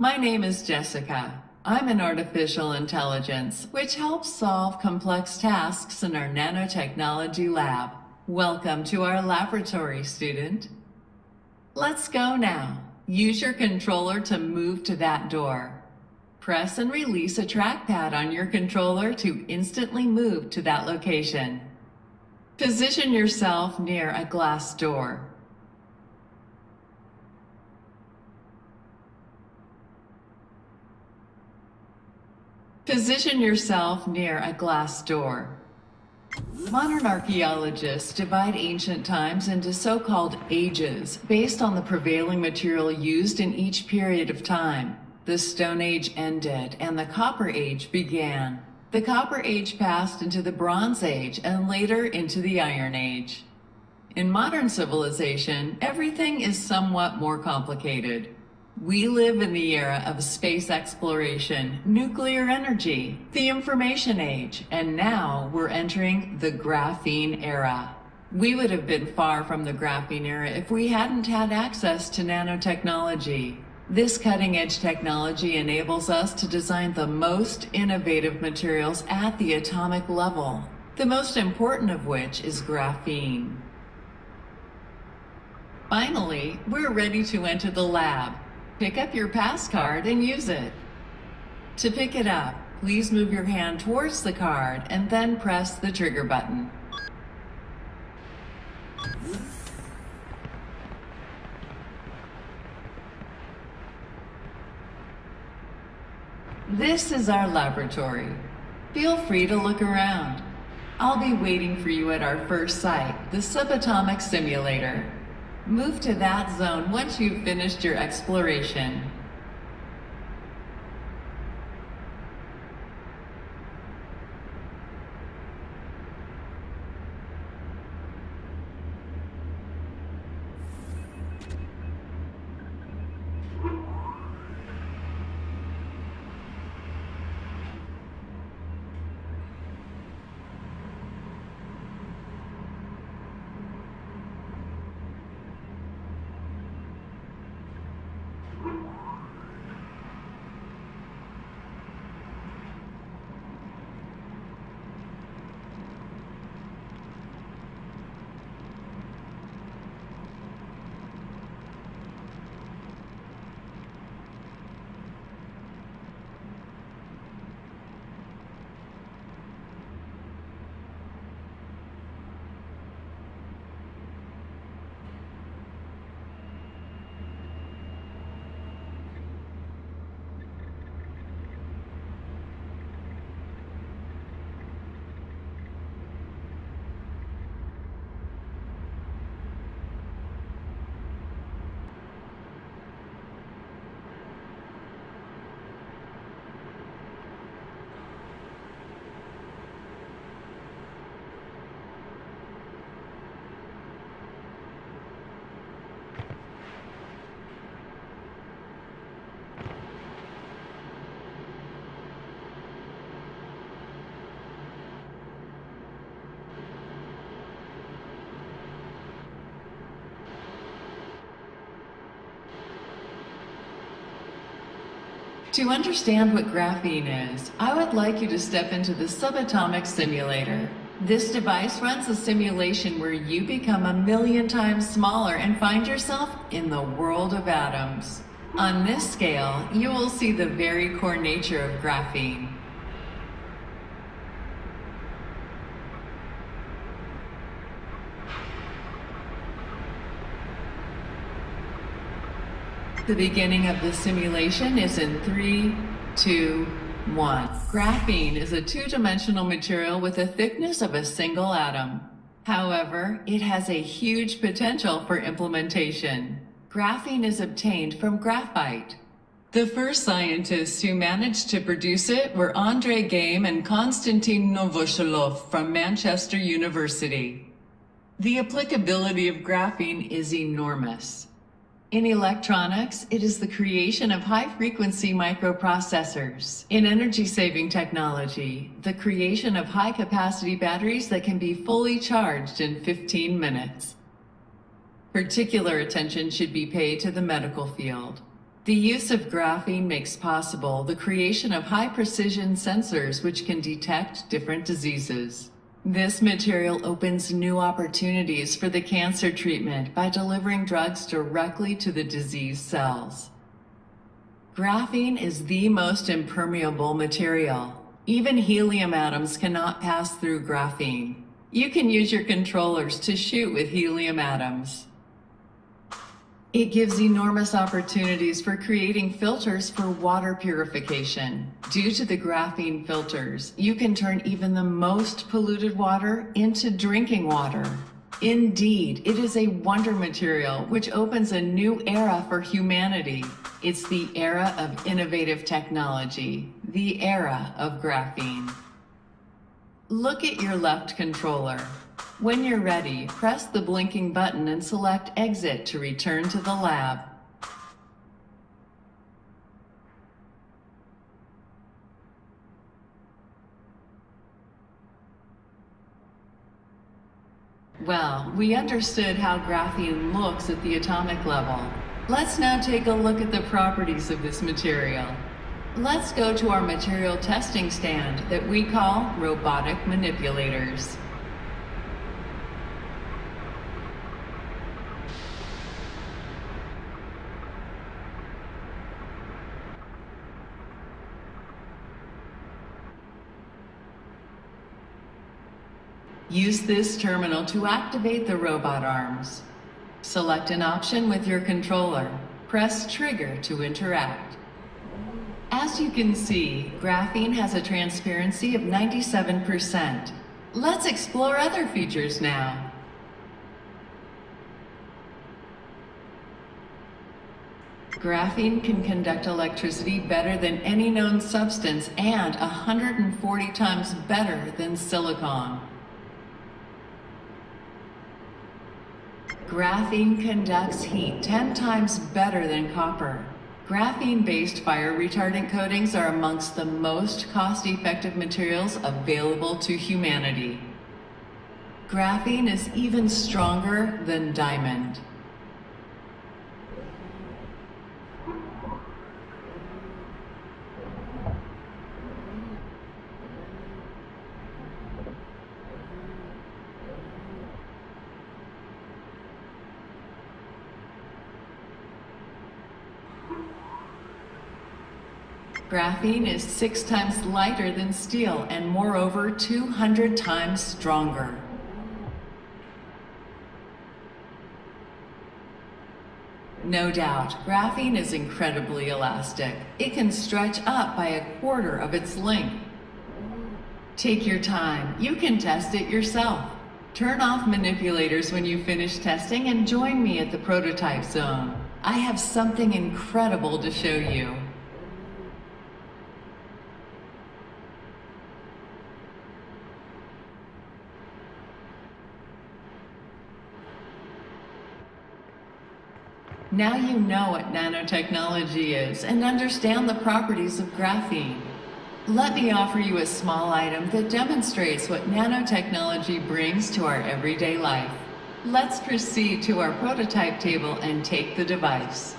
My name is Jessica. I'm an artificial intelligence, which helps solve complex tasks in our nanotechnology lab. Welcome to our laboratory, student. Let's go now. Use your controller to move to that door. Press and release a trackpad on your controller to instantly move to that location. Position yourself near a glass door. Position yourself near a glass door. Modern archaeologists divide ancient times into so-called ages based on the prevailing material used in each period of time. The Stone Age ended and the Copper Age began. The Copper Age passed into the Bronze Age and later into the Iron Age. In modern civilization, everything is somewhat more complicated. We live in the era of space exploration, nuclear energy, the information age, and now we're entering the graphene era. We would have been far from the graphene era if we hadn't had access to nanotechnology. This cutting-edge technology enables us to design the most innovative materials at the atomic level, the most important of which is graphene. Finally, we're ready to enter the lab. Pick up your pass card and use it. To pick it up, please move your hand towards the card and then press the trigger button. This is our laboratory. Feel free to look around. I'll be waiting for you at our first site, the Subatomic Simulator. Move to that zone once you've finished your exploration. To understand what graphene is, I would like you to step into the Subatomic Simulator. This device runs a simulation where you become 1,000,000 times smaller and find yourself in the world of atoms. On this scale, you will see the very core nature of graphene. The beginning of the simulation is in 3, 2, 1. Graphene is a two-dimensional material with a thickness of a single atom. However, it has a huge potential for implementation. Graphene is obtained from graphite. The first scientists who managed to produce it were Andrei Game and Konstantin Novoshelov from Manchester University. The applicability of graphene is enormous. In electronics, it is the creation of high-frequency microprocessors. In energy-saving technology, the creation of high-capacity batteries that can be fully charged in 15 minutes. Particular attention should be paid to the medical field. The use of graphene makes possible the creation of high-precision sensors which can detect different diseases. This material opens new opportunities for the cancer treatment by delivering drugs directly to the diseased cells. Graphene is the most impermeable material. Even helium atoms cannot pass through graphene. You can use your controllers to shoot with helium atoms. It gives enormous opportunities for creating filters for water purification. Due to the graphene filters, you can turn even the most polluted water into drinking water. Indeed, it is a wonder material which opens a new era for humanity. It's the era of innovative technology, the era of graphene. Look at your left controller. When you're ready, press the blinking button and select Exit to return to the lab. Well, we understood how graphene looks at the atomic level. Let's now take a look at the properties of this material. Let's go to our material testing stand that we call Robotic Manipulators. Use this terminal to activate the robot arms. Select an option with your controller. Press Trigger to interact. As you can see, graphene has a transparency of 97%. Let's explore other features now. Graphene can conduct electricity better than any known substance and 140 times better than silicon. Graphene conducts heat 10 times better than copper. Graphene-based fire retardant coatings are amongst the most cost-effective materials available to humanity. Graphene is even stronger than diamond. Graphene is 6 times lighter than steel and moreover 200 times stronger. No doubt, graphene is incredibly elastic. It can stretch up by 1/4 of its length. Take your time. You can test it yourself. Turn off manipulators when you finish testing and join me at the prototype zone. I have something incredible to show you. Now you know what nanotechnology is and understand the properties of graphene. Let me offer you a small item that demonstrates what nanotechnology brings to our everyday life. Let's proceed to our prototype table and take the device.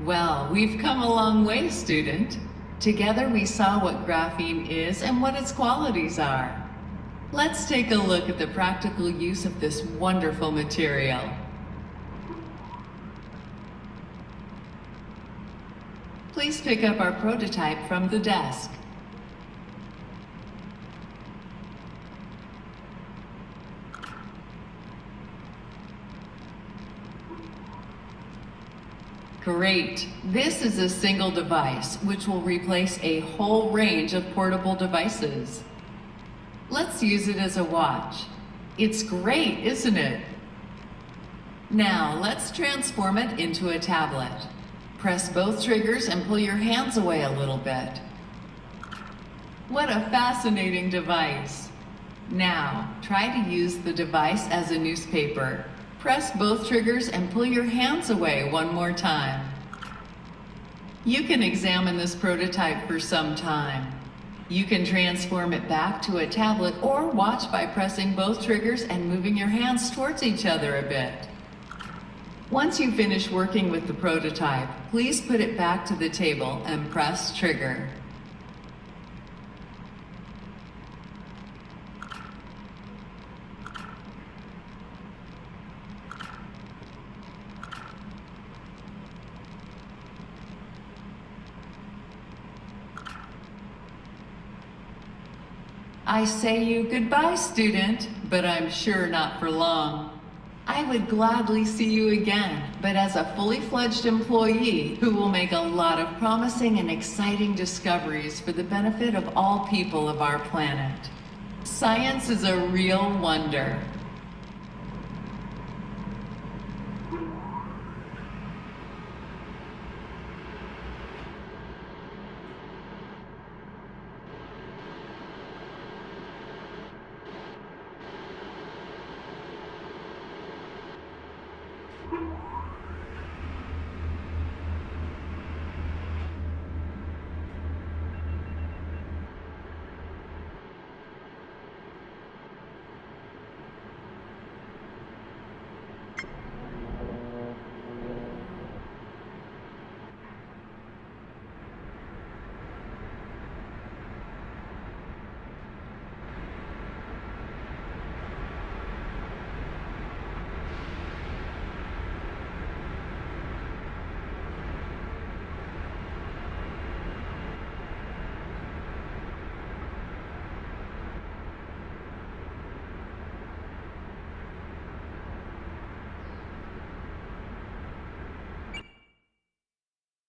Well, we've come a long way, student. Together we saw what graphene is and what its qualities are. Let's take a look at the practical use of this wonderful material. Please pick up our prototype from the desk. Great. This is a single device which will replace a whole range of portable devices. Let's use it as a watch. It's great, isn't it? Now let's transform it into a tablet. Press both triggers and pull your hands away a little bit. What a fascinating device. Now, try to use the device as a newspaper. Press both triggers and pull your hands away one more time. You can examine this prototype for some time. You can transform it back to a tablet or watch by pressing both triggers and moving your hands towards each other a bit. Once you finish working with the prototype, please put it back to the table and press trigger. I say you goodbye, student, but I'm sure not for long. I would gladly see you again, but as a fully fledged employee who will make a lot of promising and exciting discoveries for the benefit of all people of our planet. Science is a real wonder.